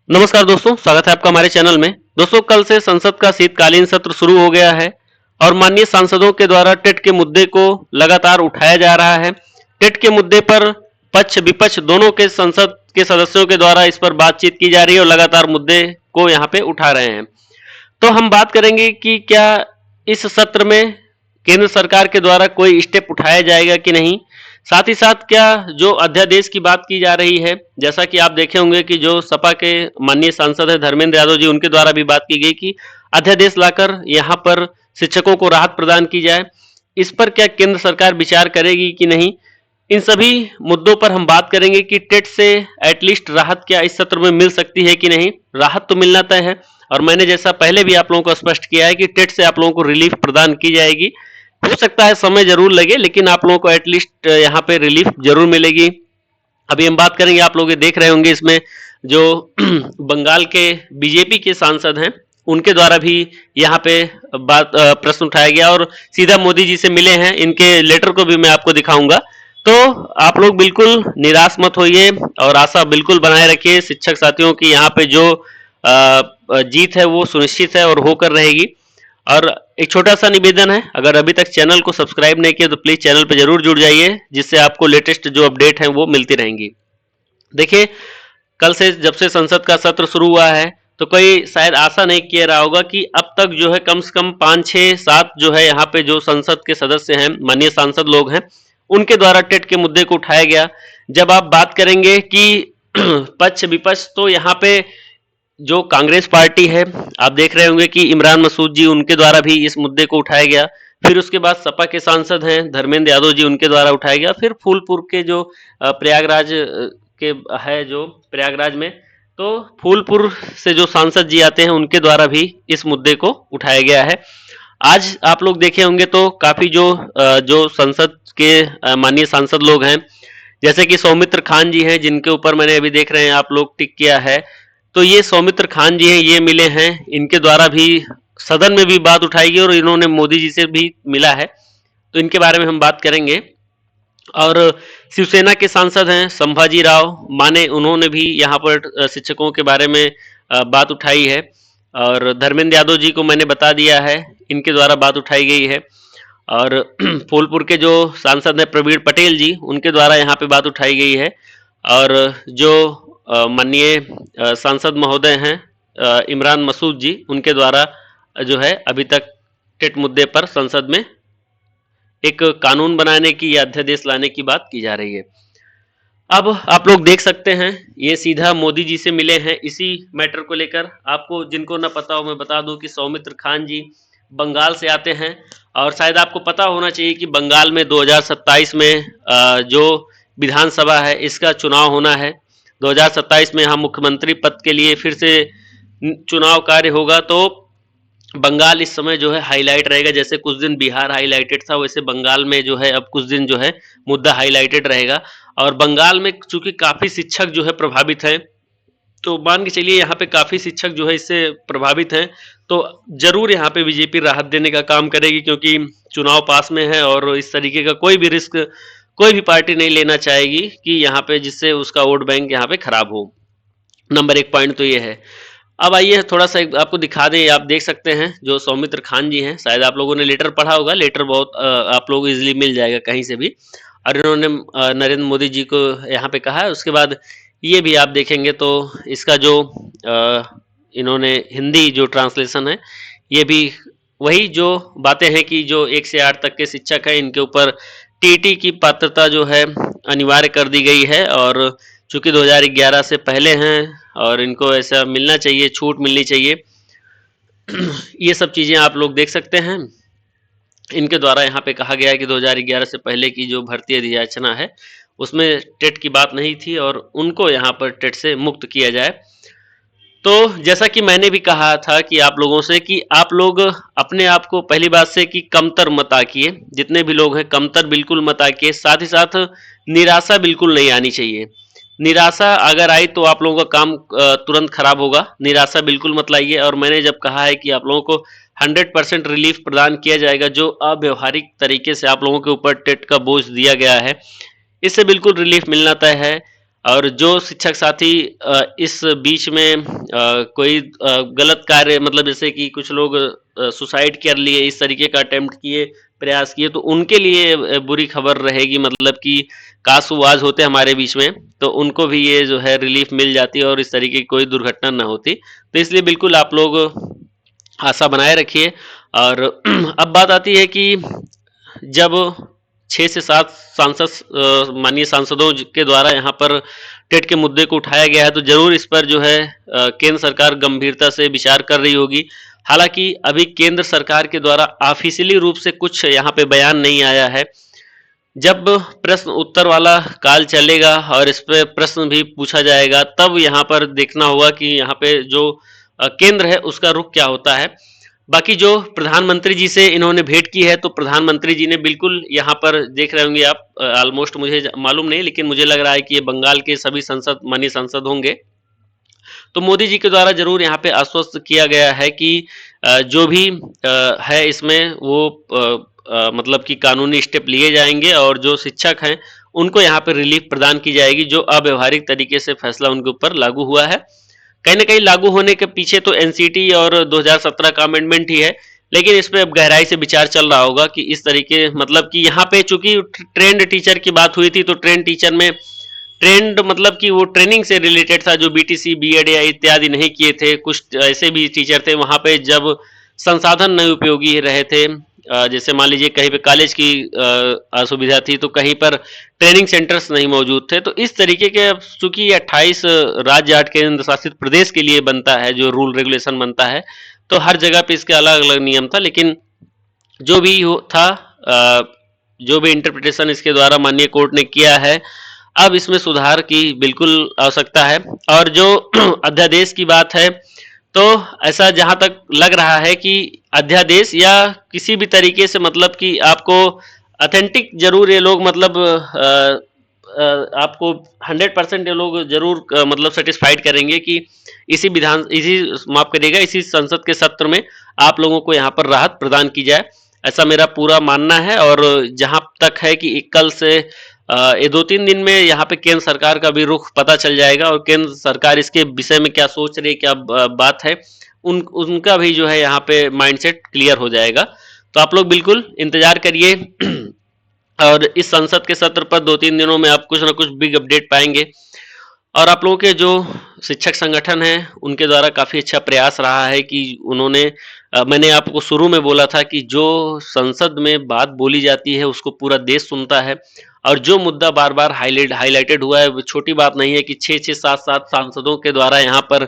नमस्कार दोस्तों, स्वागत है आपका हमारे चैनल में। दोस्तों, कल से संसद का शीतकालीन सत्र शुरू हो गया है और माननीय सांसदों के द्वारा टेट के मुद्दे को लगातार उठाया जा रहा है। टेट के मुद्दे पर पक्ष विपक्ष दोनों के संसद के सदस्यों के द्वारा इस पर बातचीत की जा रही है और लगातार मुद्दे को यहाँ पे उठा रहे हैं। तो हम बात करेंगे कि क्या इस सत्र में केंद्र सरकार के द्वारा कोई स्टेप उठाया जाएगा कि नहीं। साथ ही साथ क्या जो अध्यादेश की बात की जा रही है, जैसा कि आप देखे होंगे कि जो सपा के माननीय सांसद है धर्मेंद्र यादव जी, उनके द्वारा भी बात की गई कि अध्यादेश लाकर यहाँ पर शिक्षकों को राहत प्रदान की जाए। इस पर क्या केंद्र सरकार विचार करेगी कि नहीं, इन सभी मुद्दों पर हम बात करेंगे कि टेट से एटलीस्ट राहत क्या इस सत्र में मिल सकती है कि नहीं। राहत तो मिलना तय है और मैंने जैसा पहले भी आप लोगों को स्पष्ट किया है कि टेट से आप लोगों को रिलीफ प्रदान की जाएगी। हो सकता है समय जरूर लगे, लेकिन आप लोगों को एटलीस्ट यहाँ पे रिलीफ जरूर मिलेगी। अभी हम बात करेंगे, आप लोग देख रहे होंगे इसमें जो बंगाल के बीजेपी के सांसद हैं उनके द्वारा भी यहाँ पे बात प्रश्न उठाया गया और सीधा मोदी जी से मिले हैं। इनके लेटर को भी मैं आपको दिखाऊंगा। तो आप लोग बिल्कुल निराश मत होइए और आशा बिल्कुल बनाए रखिए। शिक्षक साथियों की यहाँ पे जो जीत है वो सुनिश्चित है और होकर रहेगी। और एक छोटा सा निवेदन है, अगर अभी तक चैनल को सब्सक्राइब नहीं किया तो प्लीज चैनल पर जरूर जुड़ जाइए, जिससे आपको लेटेस्ट जो अपडेट है वो मिलती रहेंगी। देखिए, कल से जब से संसद का सत्र शुरू हुआ है तो कोई शायद आशा नहीं किया रहा होगा कि अब तक जो है कम से कम 5, 6, 7 जो है यहाँ पे जो संसद के सदस्य हैं, माननीय सांसद लोग हैं, उनके द्वारा टेट के मुद्दे को उठाया गया। जब आप बात करेंगे कि पक्ष विपक्ष, तो यहाँ पे जो कांग्रेस पार्टी है, आप देख रहे होंगे कि इमरान मसूद जी, उनके द्वारा भी इस मुद्दे को उठाया गया। फिर उसके बाद सपा के सांसद हैं धर्मेंद्र यादव जी, उनके द्वारा उठाया गया। फिर फूलपुर के जो प्रयागराज के है जो प्रयागराज में, तो फूलपुर से जो सांसद जी आते हैं उनके द्वारा भी इस मुद्दे को उठाया गया है। आज आप लोग देखे होंगे तो काफी जो संसद के माननीय सांसद लोग हैं, जैसे कि सौमित्र खान जी हैं, जिनके ऊपर मैंने अभी देख रहे हैं आप लोग टिक किया है। तो ये सौमित्र खान जी हैं, ये मिले हैं। इनके द्वारा भी सदन में भी बात उठाई गई और इन्होंने मोदी जी से भी मिला है, तो इनके बारे में हम बात करेंगे। और शिवसेना के सांसद हैं संभाजी राव माने, उन्होंने भी यहाँ पर शिक्षकों के बारे में बात उठाई है। और धर्मेंद्र यादव जी को मैंने बता दिया है, इनके द्वारा बात उठाई गई है। और फूलपुर के जो सांसद हैं प्रवीण पटेल जी, उनके द्वारा यहाँ पे बात उठाई गई है। और जो माननीय सांसद महोदय हैं इमरान मसूद जी, उनके द्वारा जो है अभी तक टेट मुद्दे पर संसद में एक कानून बनाने की या अध्यादेश लाने की बात की जा रही है। अब आप लोग देख सकते हैं, ये सीधा मोदी जी से मिले हैं इसी मैटर को लेकर। आपको जिनको ना पता हो मैं बता दूं कि सौमित्र खान जी बंगाल से आते हैं और शायद आपको पता होना चाहिए कि बंगाल में 2027 में जो विधानसभा है इसका चुनाव होना है। 2027 में यहाँ मुख्यमंत्री पद के लिए फिर से चुनाव कार्य होगा। तो बंगाल इस समय जो है हाईलाइट रहेगा। जैसे कुछ दिन बिहार हाईलाइटेड था, वैसे बंगाल में जो है अब कुछ दिन जो है मुद्दा हाईलाइटेड रहेगा। और बंगाल में चूंकि काफी शिक्षक जो है प्रभावित हैं, तो मान के चलिए यहाँ पे काफी शिक्षक जो है इससे प्रभावित हैं, तो जरूर यहाँ पे बीजेपी राहत देने का काम करेगी, क्योंकि चुनाव पास में है और इस तरीके का कोई भी रिस्क कोई भी पार्टी नहीं लेना चाहेगी कि यहाँ पे जिससे उसका वोट बैंक यहाँ पे खराब हो। नंबर 1 पॉइंट तो ये है। अब आइए थोड़ा सा आपको दिखा दें। आप देख सकते हैं जो सौमित्र खान जी हैं, शायद आप लोगों ने लेटर पढ़ा होगा। लेटर बहुत आप लोग इजीली मिल जाएगा कहीं से भी। और इन्होंने नरेंद्र मोदी जी को यहाँ पे कहा है। उसके बाद ये भी आप देखेंगे तो इसका जो इन्होंने हिंदी जो ट्रांसलेशन है, ये भी वही जो बातें हैं कि जो 1 से 8 तक के शिक्षक हैं, इनके ऊपर टीटी की पात्रता जो है अनिवार्य कर दी गई है। और चूंकि 2011 से पहले हैं और इनको ऐसा मिलना चाहिए, छूट मिलनी चाहिए। ये सब चीज़ें आप लोग देख सकते हैं। इनके द्वारा यहाँ पे कहा गया है कि 2011 से पहले की जो भर्ती अधियाचना है उसमें टेट की बात नहीं थी और उनको यहाँ पर टेट से मुक्त किया जाए। तो जैसा कि मैंने भी कहा था कि आप लोगों से कि आप लोग अपने आप को पहली बात से कि कमतर मत आकिए। जितने भी लोग हैं कमतर बिल्कुल मत आकिए। साथ ही साथ निराशा बिल्कुल नहीं आनी चाहिए। निराशा अगर आई तो आप लोगों का काम तुरंत खराब होगा। निराशा बिल्कुल मत लाइए। और मैंने जब कहा है कि आप लोगों को 100% रिलीफ प्रदान किया जाएगा, जो अव्यवहारिक तरीके से आप लोगों के ऊपर टेट का बोझ दिया गया है, इससे बिल्कुल रिलीफ मिलना तय है। और जो शिक्षक साथी इस बीच में कोई गलत कार्य, मतलब जैसे कि कुछ लोग सुसाइड कर लिए, इस तरीके का अटेम्प्ट किए, प्रयास किए, तो उनके लिए बुरी खबर रहेगी, मतलब कि काश वो आज होते हमारे बीच में तो उनको भी ये जो है रिलीफ मिल जाती और इस तरीके की कोई दुर्घटना ना होती। तो इसलिए बिल्कुल आप लोग आशा बनाए रखिए। और अब बात आती है कि जब 6 से 7 सांसद माननीय सांसदों के द्वारा यहाँ पर टेट के मुद्दे को उठाया गया है, तो जरूर इस पर जो है केंद्र सरकार गंभीरता से विचार कर रही होगी। हालांकि अभी केंद्र सरकार के द्वारा ऑफिशियली रूप से कुछ यहाँ पे बयान नहीं आया है। जब प्रश्न उत्तर वाला काल चलेगा और इस पे प्रश्न भी पूछा जाएगा, तब यहाँ पर देखना होगा कि यहाँ पे जो केंद्र है उसका रुख क्या होता है। बाकी जो प्रधानमंत्री जी से इन्होंने भेंट की है, तो प्रधानमंत्री जी ने बिल्कुल यहाँ पर देख रहे होंगे आप, ऑलमोस्ट मुझे मालूम नहीं, लेकिन मुझे लग रहा है कि ये बंगाल के सभी संसद माननीय संसद होंगे। तो मोदी जी के द्वारा जरूर यहाँ पे आश्वस्त किया गया है कि जो भी है इसमें वो मतलब कि कानूनी स्टेप लिए जाएंगे और जो शिक्षक हैं उनको यहाँ पे रिलीफ प्रदान की जाएगी, जो अव्यवहारिक तरीके से फैसला उनके ऊपर लागू हुआ है। कहीं ना कहीं लागू होने के पीछे तो एनसीटी और 2017 का अमेंडमेंट ही है, लेकिन इस पे अब गहराई से विचार चल रहा होगा कि इस तरीके, मतलब कि यहाँ पे चूंकि ट्रेंड टीचर की बात हुई थी, तो ट्रेंड टीचर में ट्रेंड मतलब कि वो ट्रेनिंग से रिलेटेड था, जो बीटीसी बीएड या इत्यादि नहीं किए थे। कुछ ऐसे भी टीचर थे वहां पे जब संसाधन नहीं उपयोगी रहे थे, जैसे मान लीजिए कहीं पे कॉलेज की असुविधा थी, तो कहीं पर ट्रेनिंग सेंटर्स नहीं मौजूद थे। तो इस तरीके के, चूंकि ये 28 राज्य 8 केंद्र शासित प्रदेश के लिए बनता है, जो रूल रेगुलेशन बनता है, तो हर जगह पे इसके अलग अलग नियम था। लेकिन जो भी था, जो भी इंटरप्रिटेशन इसके द्वारा माननीय कोर्ट ने किया है, अब इसमें सुधार की बिल्कुल आवश्यकता है। और जो अध्यादेश की बात है, तो ऐसा जहां तक लग रहा है कि अध्यादेश या किसी भी तरीके से, मतलब कि आपको ऑथेंटिक जरूर ये लोग, मतलब आपको 100% ये लोग जरूर मतलब सेटिस्फाइड करेंगे कि इसी माफ करिएगा, इसी संसद के सत्र में आप लोगों को यहाँ पर राहत प्रदान की जाए, ऐसा मेरा पूरा मानना है। और जहां तक है कि कल से ये 2-3 दिन में यहाँ पे केंद्र सरकार का भी रुख पता चल जाएगा और केंद्र सरकार इसके विषय में क्या सोच रही है, क्या बात है, उनका भी जो है यहाँ पे माइंडसेट क्लियर हो जाएगा। तो आप लोग बिल्कुल इंतजार करिए और इस संसद के सत्र पर 2-3 दिनों में आप कुछ ना कुछ बिग अपडेट पाएंगे। और आप लोगों के जो शिक्षक संगठन है उनके द्वारा काफ़ी अच्छा प्रयास रहा है कि उन्होंने मैंने आपको शुरू में बोला था कि जो संसद में बात बोली जाती है उसको पूरा देश सुनता है, और जो मुद्दा बार बार हाईलाइटेड हुआ है वो छोटी बात नहीं है कि 6-6 7-7 सांसदों के द्वारा यहाँ पर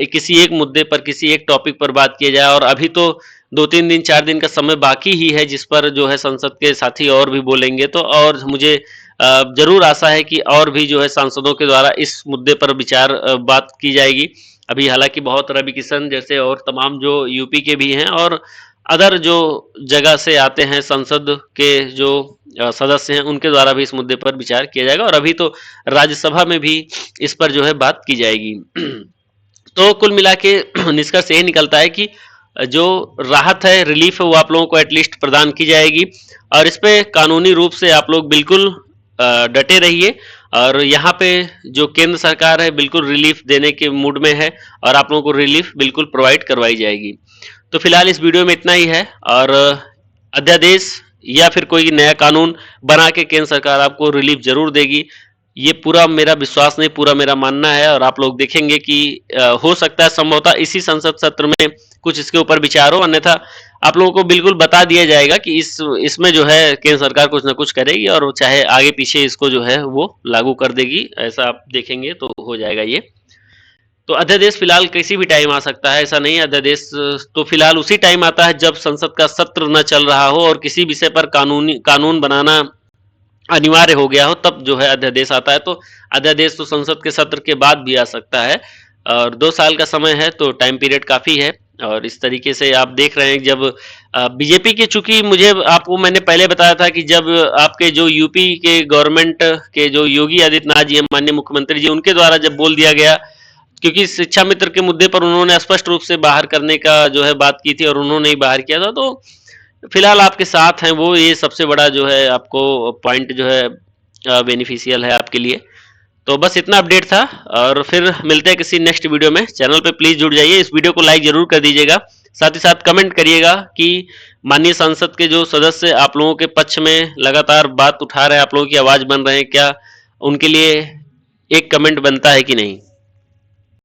किसी एक मुद्दे पर, किसी एक टॉपिक पर बात किया जाए। और अभी तो 2-3 दिन 4 दिन का समय बाकी ही है जिस पर जो है संसद के साथी और भी बोलेंगे। तो और मुझे जरूर आशा है कि और भी जो है सांसदों के द्वारा इस मुद्दे पर विचार बात की जाएगी। अभी हालांकि बहुत रवि किशन जैसे और तमाम जो यूपी के भी हैं और अदर जो जगह से आते हैं संसद के जो सदस्य हैं, उनके द्वारा भी इस मुद्दे पर विचार किया जाएगा और अभी तो राज्यसभा में भी इस पर जो है बात की जाएगी। तो कुल मिला के निष्कर्ष यही निकलता है कि जो राहत है, रिलीफ है, वो आप लोगों को एटलीस्ट प्रदान की जाएगी और इस पे कानूनी रूप से आप लोग बिल्कुल डटे रहिए। और यहाँ पे जो केंद्र सरकार है बिल्कुल रिलीफ देने के मूड में है और आप लोगों को रिलीफ बिल्कुल प्रोवाइड करवाई जाएगी। तो फिलहाल इस वीडियो में इतना ही है और अध्यादेश या फिर कोई नया कानून बना के केंद्र सरकार आपको रिलीफ जरूर देगी, ये पूरा मेरा विश्वास नहीं, पूरा मेरा मानना है। और आप लोग देखेंगे कि हो सकता है संभवतः इसी संसद सत्र में कुछ इसके ऊपर विचार हो, अन्यथा आप लोगों को बिल्कुल बता दिया जाएगा कि इसमें जो है केंद्र सरकार कुछ ना कुछ करेगी और चाहे आगे पीछे इसको जो है वो लागू कर देगी, ऐसा आप देखेंगे तो हो जाएगा ये। तो अध्यादेश फिलहाल किसी भी टाइम आ सकता है, ऐसा नहीं है। अध्यादेश तो फिलहाल उसी टाइम आता है जब संसद का सत्र न चल रहा हो और किसी विषय पर कानून बनाना अनिवार्य हो गया हो, तब जो है अध्यादेश आता है। तो अध्यादेश तो संसद के सत्र के बाद भी आ सकता है और 2 साल का समय है, तो टाइम पीरियड काफी है। और इस तरीके से आप देख रहे हैं जब बीजेपी के, चूंकि मुझे आपको मैंने पहले बताया था कि जब आपके जो यूपी के गवर्नमेंट के जो योगी आदित्यनाथ जी माननीय मुख्यमंत्री जी, उनके द्वारा जब बोल दिया गया, क्योंकि शिक्षा मित्र के मुद्दे पर उन्होंने स्पष्ट रूप से बाहर करने का जो है बात की थी और उन्होंने ही बाहर किया था, तो फिलहाल आपके साथ हैं वो, ये सबसे बड़ा जो है आपको पॉइंट जो है बेनिफिशियल है आपके लिए। तो बस इतना अपडेट था और फिर मिलते हैं किसी नेक्स्ट वीडियो में। चैनल पे प्लीज जुड़ जाइए, इस वीडियो को लाइक जरूर कर दीजिएगा, साथ ही साथ कमेंट करिएगा कि माननीय सांसद के जो सदस्य आप लोगों के पक्ष में लगातार बात उठा रहे हैं, आप लोगों की आवाज बन रहे हैं, क्या उनके लिए एक कमेंट बनता है कि नहीं।